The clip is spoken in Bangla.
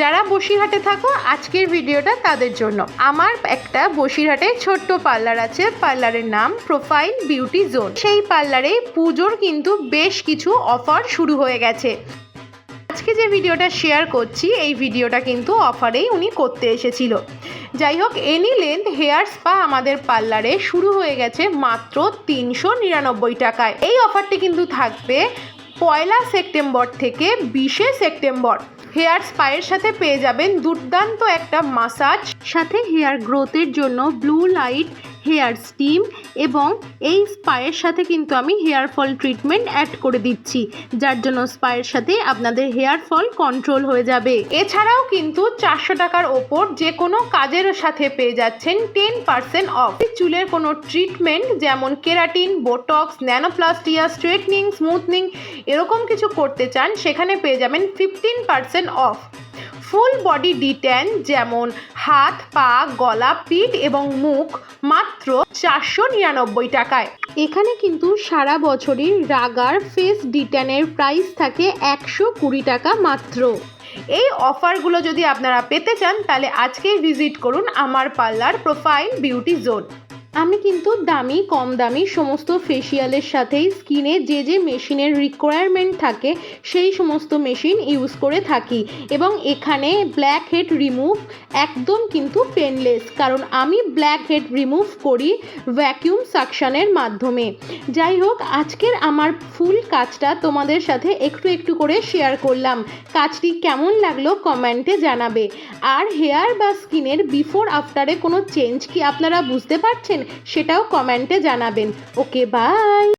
যারা বসিরহাটে থাকো আজকের ভিডিওটা তাদের জন্য। আমার একটা বসিরহাটে ছোট্ট পার্লার আছে, পার্লারের নাম প্রোফাইল বিউটি জোন। সেই পার্লারে পুজোর কিন্তু বেশ কিছু অফার শুরু হয়ে গেছে। আজকে যে ভিডিওটা শেয়ার করছি এই ভিডিওটা কিন্তু অফারেই উনি করতে এসেছিল। যাই হোক, এনি লেন্থ হেয়ার স্পা আমাদের পার্লারে শুরু হয়ে গেছে মাত্র 399 টাকায়। এই অফারটি কিন্তু থাকবে 1 সেপ্টেম্বর থেকে 20 সেপ্টেম্বর। হেয়ার স্পায়ের সাথে পেয়ে যাবেন দুর্দান্ত একটা মাসাজ, সাথে হেয়ার গ্রোথের জন্য ব্লু লাইট হেয়ার স্টিম, এবং এই স্পায়ের সাথে কিন্তু আমি হেয়ার ফল ট্রিটমেন্ট অ্যাড করে দিচ্ছি, যার জন্য স্পায়ের সাথে আপনাদের হেয়ার ফল কন্ট্রোল হয়ে যাবে। এছাড়াও কিন্তু 400 টাকার ওপর যে কোনো কাজের সাথে পেয়ে যাচ্ছেন 10% অফ। চুলের কোনো ট্রিটমেন্ট যেমন keratin, Botox, nanoplastia, straightening, smoothing এরকম কিছু করতে চান, সেখানে পেয়ে যাবেন 15% অফ। ফুল বডি ডিট্যান যেমন হাত, পা, গলা, পিঠ এবং মুখ মাত্র 499 টাকায়। এখানে কিন্তু সারা বছরই রাগার ফেস ডিট্যানের প্রাইস থাকে 120 টাকা মাত্র। এই অফারগুলো যদি আপনারা পেতে চান তাহলে আজকেই ভিজিট করুন আমার পার্লার প্রোফাইল বিউটি জোন। আমি কিন্তু দামি কম দামি সমস্ত ফেসিয়ালের সাথেই স্কিনে যে যে মেশিনের রিকোয়ারমেন্ট থাকে সেই সমস্ত মেশিন ইউজ করে থাকি, এবং এখানে ব্ল্যাক হেড রিমুভ একদম কিন্তু পেনলেস, কারণ আমি ব্ল্যাক হেড রিমুভ করি ভ্যাকিউম সাকশনের মাধ্যমে। যাই হোক, আজকের আমার ফুল কাজটা তোমাদের সাথে একটু একটু করে শেয়ার করলাম। কাজটি কেমন লাগলো কমেন্টে জানাবে। আর হেয়ার বা স্কিনের বিফোর আফটারে কোনো চেঞ্জ কি আপনারা বুঝতে পারছেন সেটাও কমেন্টে জানাবেন। ওকে, বাই।